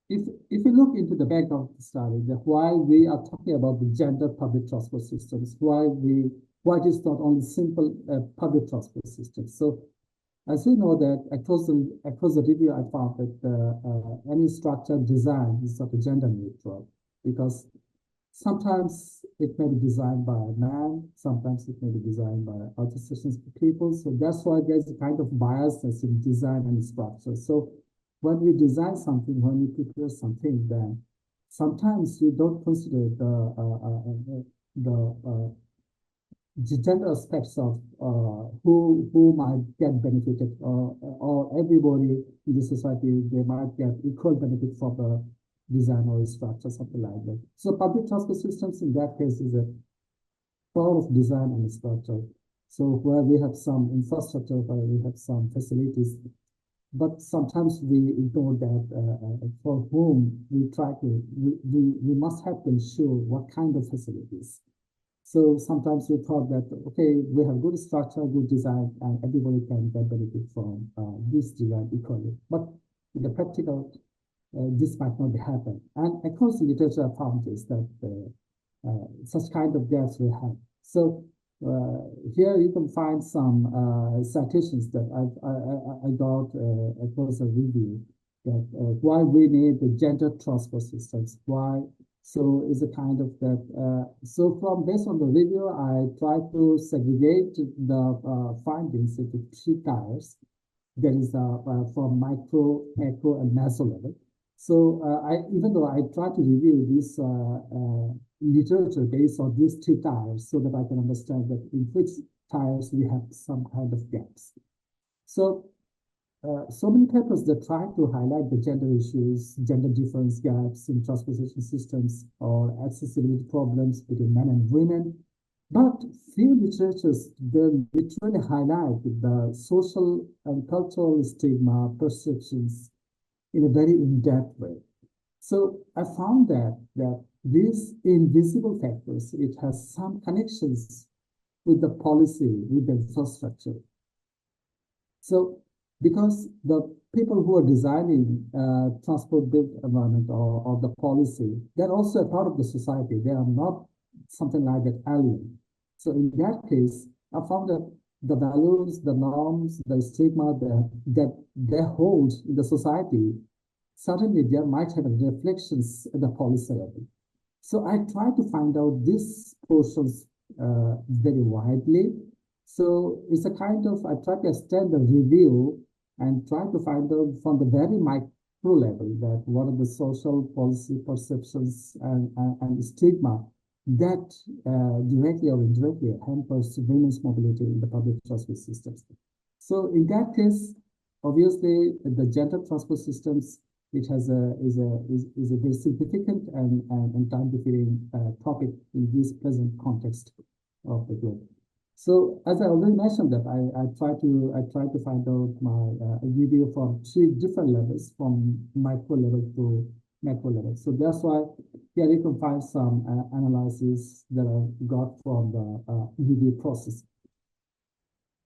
if you look into the background of the study, that why we are talking about the gender public transport systems, why it is not only simple public transport systems. So as we know that across the review, I found that any structure design is sort of gender neutral, because sometimes it may be designed by a man, sometimes it may be designed by other sections of people. So that's why there's a kind of biasness in design and structure. So when we design something, when we prepare something, then sometimes we don't consider the gender aspects of who might get benefited, or everybody in the society, they might get equal benefit from the design or structure, something like that. So public transport systems in that case is a part of design and structure. So where we have some infrastructure, where we have some facilities, but sometimes we ignore that for whom we must have to ensure what kind of facilities. So sometimes we thought that, okay, we have good structure, good design, and everybody can get benefit from this design equally. But in the practical, this might not happen. And across the literature, I found is that such kind of gaps we have. So here you can find some citations that I got across a review, that why we need the gender transport systems, why. So is a kind of that. So from based on the review, I try to segregate the findings into three tiers. There is from micro, macro, and meso level. So even though I try to review this literature based on these three tiers, so that I can understand that in which tiers we have some kind of gaps. So so many papers that try to highlight the gender issues, gender difference gaps in transportation systems, or accessibility problems between men and women. But few literatures, they literally highlight the social and cultural stigma perceptions in a very in-depth way. So I found that these invisible factors, it has some connections with the policy, with the infrastructure. So because the people who are designing transport built environment, or the policy, they're also a part of the society. They are not something like that alien. So in that case, I found that the values, the norms, the stigma that they hold in the society, certainly there might have reflections at the policy level. So I try to find out these portions very widely. So it's a kind of, I try to extend the review and try to find out from the very micro level that what are the social policy perceptions and stigma that directly or indirectly hampers women's mobility in the public transport systems. So in that case, obviously the gender transport systems, which is a very significant and time-differing topic in this present context of the globe. So as I already mentioned that I try to find out my video from three different levels, from micro level to macro level. So that's why here you can find some analysis that I got from the review process.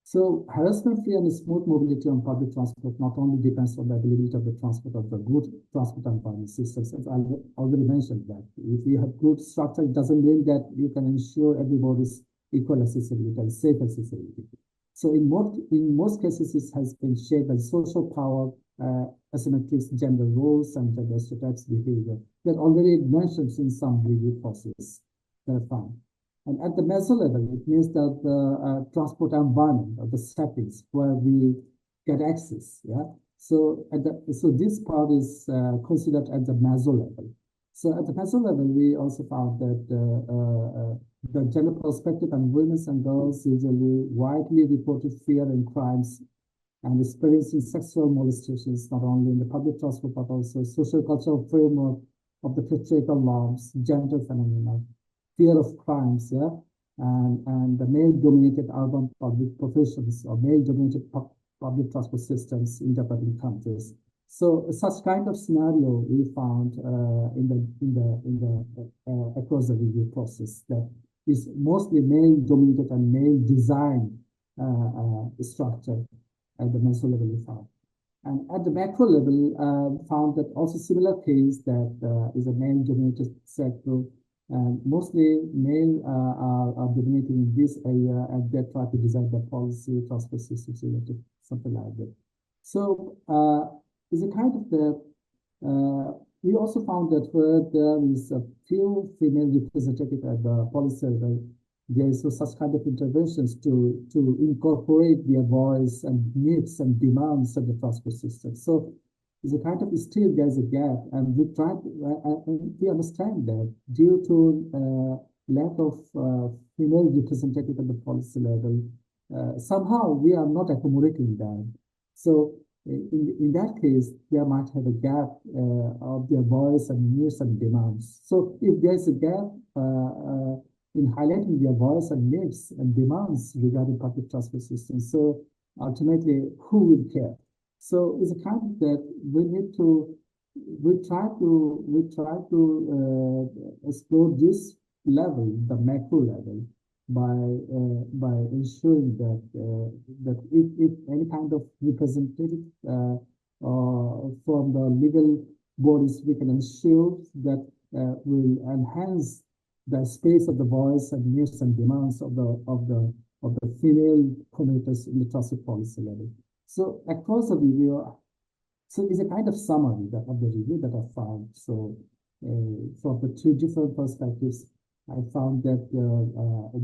So harassment-free and smooth mobility on public transport not only depends on the availability of the transport of the good transport environment systems. As I already mentioned that if you have good structure, it doesn't mean that you can ensure everybody's equal accessibility and safe accessibility. So in most cases, it has been shaped by social power, asymmetric gender roles, and gender stereotypes behavior that already mentioned in some review process that I found. And at the meso level, it means that the transport environment, or the settings where we get access. Yeah. So this part is considered at the meso level. So at the meso level, we also found that the gender perspective and women and girls usually widely reported fear and crimes and experiencing sexual molestations, not only in the public transport, but also social cultural framework of the patriarchal norms, gender phenomena, fear of crimes, yeah, and the male-dominated urban public professions or male-dominated public transport systems in developing countries. So such kind of scenario we found across the review process that is mostly male-dominated and male-designed structure at the meso level we found. And at the macro level, found that also similar case that is a male-dominated sector, and mostly male are dominating in this area, and they try to design the policy, transport systems related, something like that. So is a kind of the we also found that where there is a few female representatives at the policy level, there is such kind of interventions to incorporate their voice and needs and demands of the transport system. So it's a kind of still there's a gap, and we try to, and we understand that due to lack of female representative at the policy level, somehow we are not accommodating them. So in that case, there might have a gap of their voice and needs and demands. So if there's a gap in highlighting their voice and needs and demands regarding public transport systems, so ultimately, who will care? So it's a kind of that we need to explore this level, the macro level, by ensuring that that if any kind of representative from the legal bodies, we can ensure that will enhance the space of the voice and needs and demands of the female commuters in the transit policy level. So across the review, so it's a kind of summary of the review that I found. So from the two different perspectives, I found that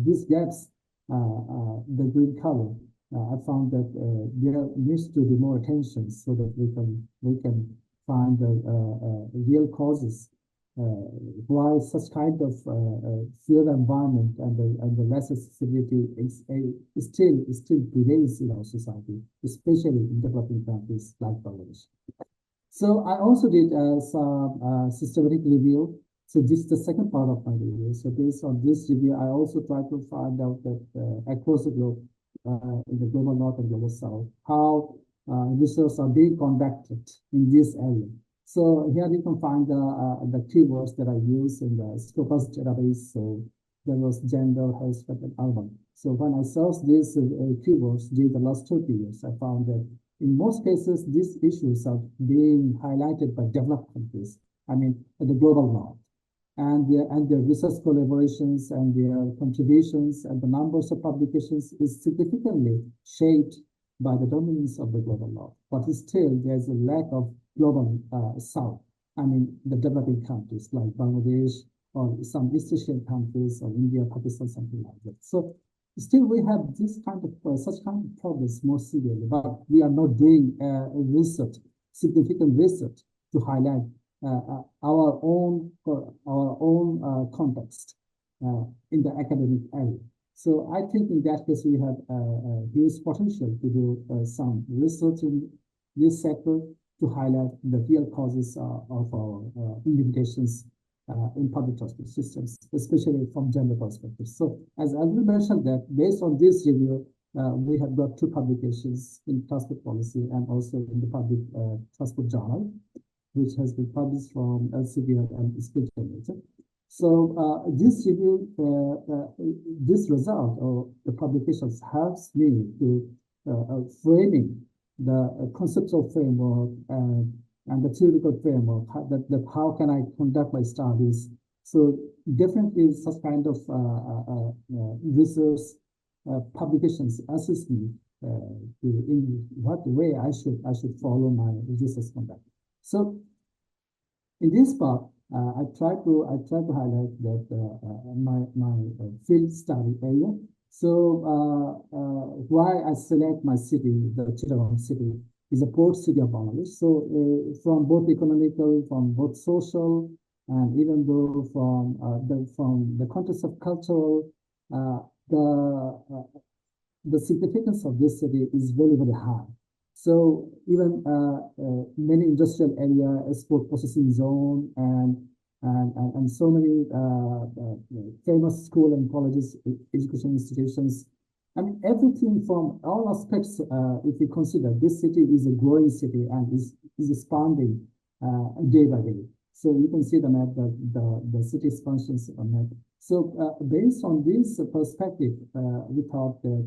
these gaps, the green color, I found that there needs to be more attention so that we can find the real causes why such kind of fear environment and the less accessibility still prevails in our society, especially in developing countries like Bangladesh. So I also did some systematic review. So this is the second part of my review. So based on this review, I also tried to find out that across the globe, in the global north and global south, how research are being conducted in this area. So here you can find the keywords that I use in the Scopus database. So there was gender, health, and urban. So when I searched these keywords during the last 20 years, I found that in most cases, these issues are being highlighted by developed countries, I mean, at the global north. And their research collaborations and their contributions and the numbers of publications is significantly shaped by the dominance of the global north. But still, there's a lack of global south. I mean, the developing countries like Bangladesh or some East Asian countries or India, Pakistan, something like that. So still, we have this kind of such kind of progress more severely, but we are not doing research, significant research to highlight our own context in the academic area. So I think in that case we have a huge potential to do some research in this sector to highlight the real causes of our limitations in public transport systems, especially from gender perspective. So as I mentioned that based on this review, we have got two publications in transport policy and also in the public transport journal, which has been published from Elsevier and Spiritual. So this review, this result of the publications helps me to framing the conceptual framework and the theoretical framework, that how can I conduct my studies. So definitely such kind of research publications assist me in what way I should follow my research conduct. So in this part, I try to highlight that my field study area. So why I select my city, the Chittagong city, is a port city of Bangladesh. So from both economical, from both social, and even though from the context of cultural, the significance of this city is very, very high. So even many industrial area, export processing zone, and so many famous school and colleges, education institutions. I mean, everything from all aspects, if we consider this city is a growing city and is expanding day by day. So you can see the map, the city expansions on map. So based on this perspective, we thought that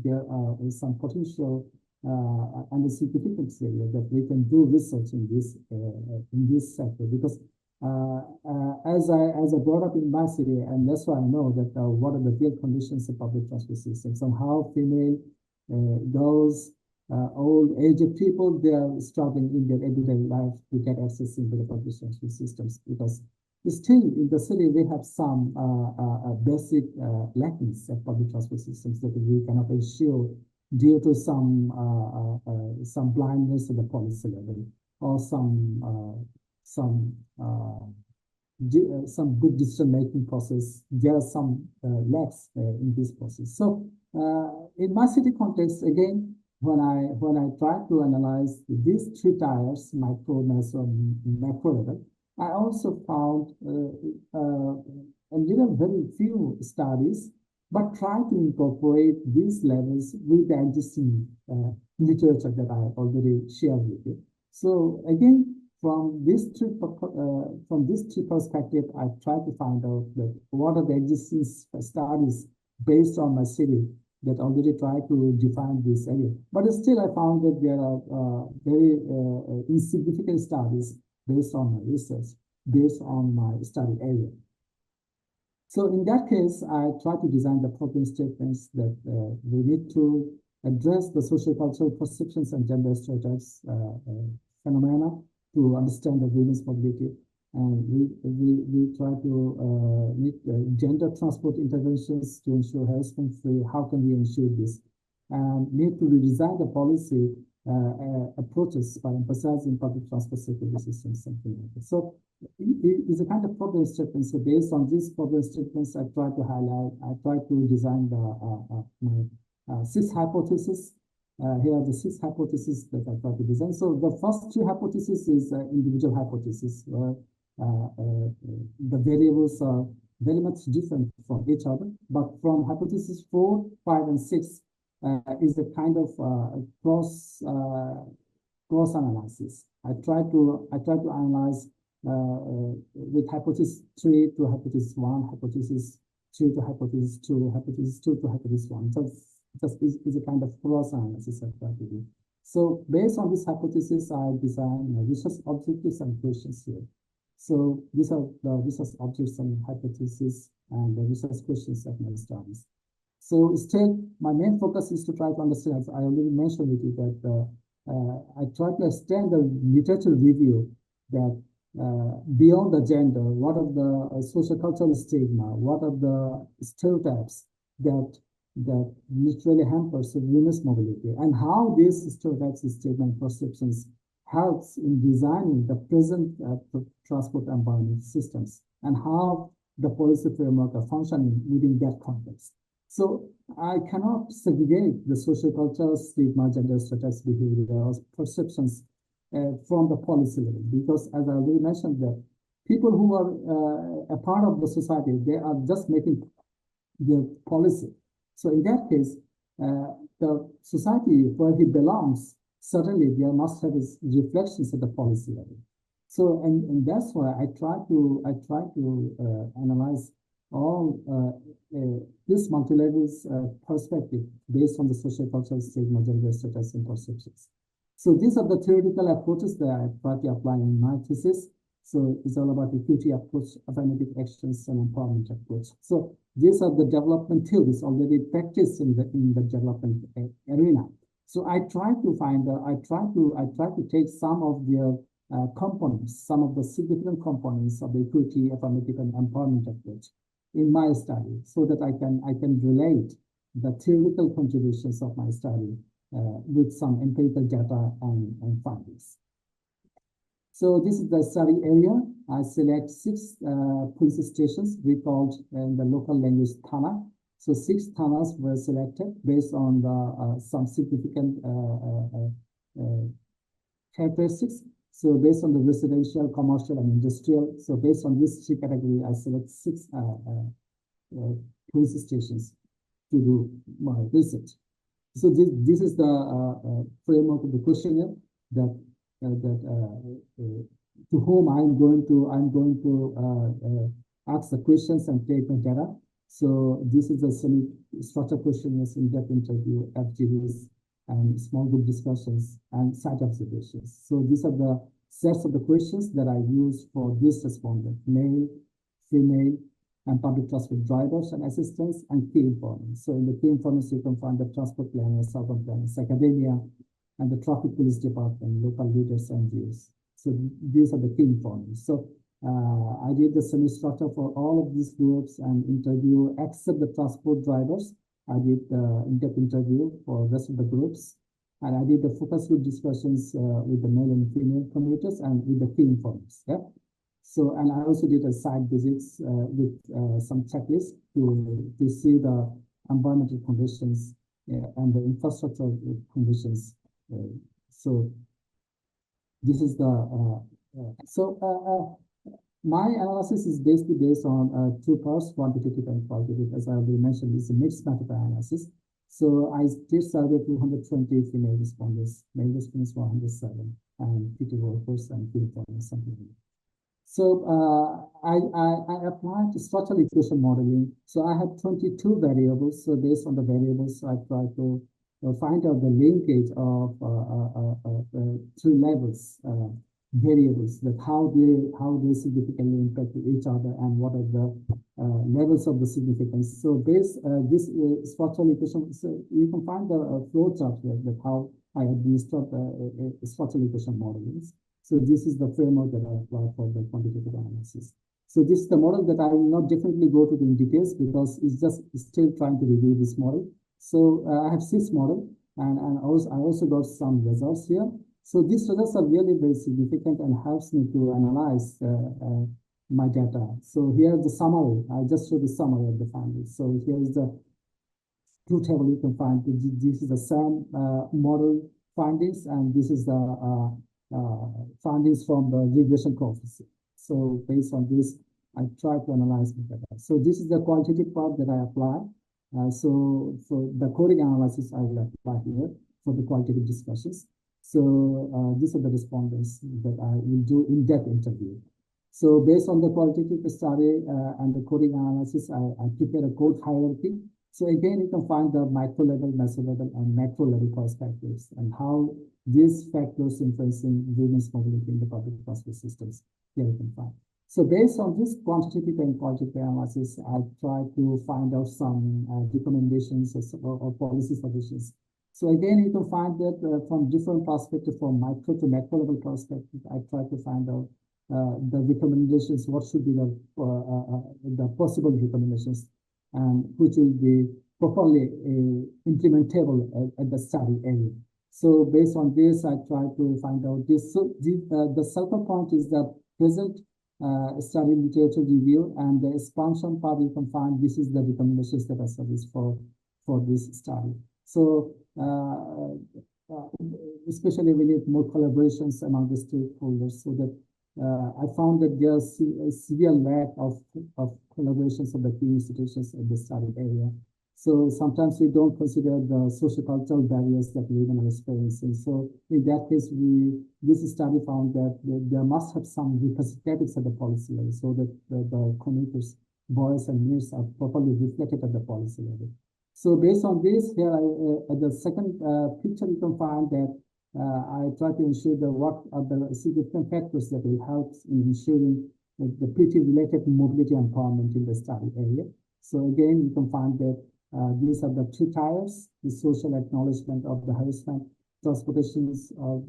there are some potential and the significance area that we can do research in this sector because as I brought up in my city, and that's why I know that what are the real conditions of public transport systems and how female, girls, old aged people, they are struggling in their everyday life to get access into the public transport systems because still in the city we have some basic lackings of public transport systems that we cannot ensure due to some blindness at the policy level or some good decision making process. There are some lacks in this process. So in my city context, again, when I try to analyze these three tiers, micro, meso, and macro level, I also found very few studies, but try to incorporate these levels with the existing literature that I already shared with you. So again, from this three perspective, I try to find out that what are the existing studies based on my city that already try to define this area. But still, I found that there are very insignificant studies based on my research, based on my study area. So in that case, I try to design the problem statements that we need to address the social cultural perceptions and gender stereotypes phenomena to understand the women's mobility. And we try to meet gender transport interventions to ensure harassment free. How can we ensure this? And need to redesign the policy approaches by emphasizing public transport security systems, something like that. So it's a kind of problem statement. So based on these problem statements, I try to design my 6 hypotheses. Here are the 6 hypotheses that I try to design. So the first 2 hypotheses is individual hypothesis, where the variables are very much different from each other. But from hypothesis 4, 5, and 6 is a kind of cross analysis. I try to analyze with hypothesis 3 to hypothesis 1, hypothesis 3 to hypothesis 2, hypothesis 2 to hypothesis 1. So is a kind of cross analysis I try to do. So based on this hypothesis, I design research objectives and questions here. So these are the research objectives and hypotheses and the research questions of my studies. So instead, my main focus is to try to understand, as I already mentioned with you, that I try to extend the literature review that beyond the gender, what are the social cultural stigma, what are the stereotypes that literally hampers women's mobility, and how these stereotypes, stigma, and perceptions helps in designing the present transport environment systems, and how the policy framework are functioning within that context. So I cannot segregate the social cultural stigma, gender stereotypes, behaviors, perceptions from the policy level, because as I already mentioned, that people who are a part of the society, they are just making their policy. So in that case, the society where he belongs, certainly there must have its reflections at the policy level. So and that's why I try to analyze all this multi-level perspective based on the social cultural stigma, gender status, and perceptions. So these are the theoretical approaches that I try to apply in my thesis. So it's all about equity approach, affirmative actions, and empowerment approach. So these are the development theories already practiced in the development arena. So I try to take some of their components, some of the significant components of the equity, affirmative, and empowerment approach in my study, so that I can relate the theoretical contributions of my study with some empirical data and findings. So this is the study area. I select 6 police stations we called in the local language Thana. So 6 Thanas were selected based on the some significant characteristics. So based on the residential, commercial, and industrial. So based on this 3 category, I select 6 police stations to do my research. So this is the framework of the questionnaire that to whom I'm going to ask the questions and take the data. So this is a semi-structured questionnaires, in-depth interview, FGVs, and small group discussions, and site observations. So these are the sets of the questions that I use for this respondent: male, female, and public transport drivers and assistants, and key informants. So in the key informants, you can find the transport planners, urban planners, academia, and the traffic police department, local leaders, and NGOs. So these are the key informants. So I did the semi-structure for all of these groups and interview, except the transport drivers. I did the in-depth interview for the rest of the groups. And I did the focus group discussions with the male and female commuters and with the key informants. Yeah. So, and I also did a site visits with some checklists to see the environmental conditions and the infrastructure conditions. So this is the my analysis is basically based on two parts, quantitative and qualitative. As I already mentioned, it's a mixed method analysis. So I did survey 220 female respondents, male respondents 107, and PT workers and key informants, something like that. So I applied structural equation modeling. So I had 22 variables. So based on the variables, I tried to find out the linkage of three levels variables, that how they significantly impact each other and what are the levels of the significance. So this structural equation, so you can find the flow chart here, that how I administered structural equation modeling. So this is the framework that I apply for the quantitative analysis. So this is the model that I will not definitely go to the details because it's just still trying to review this model. So I have 6 models, and I also got some results here. So these results are really very significant and helps me to analyze my data. So here's the summary. I just showed the summary of the findings. So here is the two table you can find. This is the same model findings, and this is the findings from the regression coefficient. So based on this, I try to analyze the data. So this is the qualitative part that I apply. So for the coding analysis, I will apply here for the qualitative discussions. So these are the respondents that I will do in-depth interview. So based on the qualitative study and the coding analysis, I prepare a code hierarchy. So again, you can find the micro level, meso level, and macro level perspectives and how these factors influencing women's mobility in the public transport systems. Here you can find. So based on this quantitative and qualitative analysis, I try to find out some recommendations or policy suggestions. So again, you can find that from different perspectives, from micro to macro level perspective, I try to find out the recommendations, what should be the possible recommendations, and which will be properly implementable at the study area. So based on this, I try to find out this. So the central point is the present study literature review, and the expansion part you can find this is the recommendations that I suggest for this study. So especially we need more collaborations among the stakeholders, so that I found that there's a severe lack of collaborations of the key institutions in the study area. So sometimes we don't consider the social-cultural barriers that women are experiencing. So in that case, this study found that there must have some representatives at the policy level, so that the commuters' voice and needs are properly reflected at the policy level. So based on this, here at the second picture, you can find that I try to ensure that what are the significant factors that will help in ensuring the PT-related mobility empowerment in the study area. So again, you can find that these are the 2 tiers: the social acknowledgement of the harassment, transformations of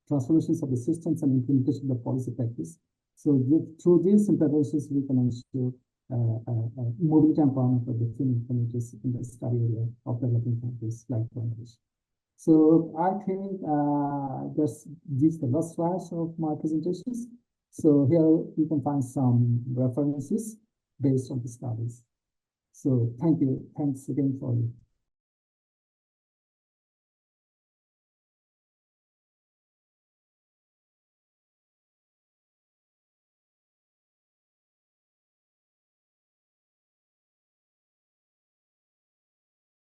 the systems, and implementation of the policy practice. So through these interventions, we can ensure mobility empowerment of the female communities in the study area of developing countries like Bangladesh. So I think these are the last slides of my presentations. So here you can find some references based on the studies. So thank you. Thanks again for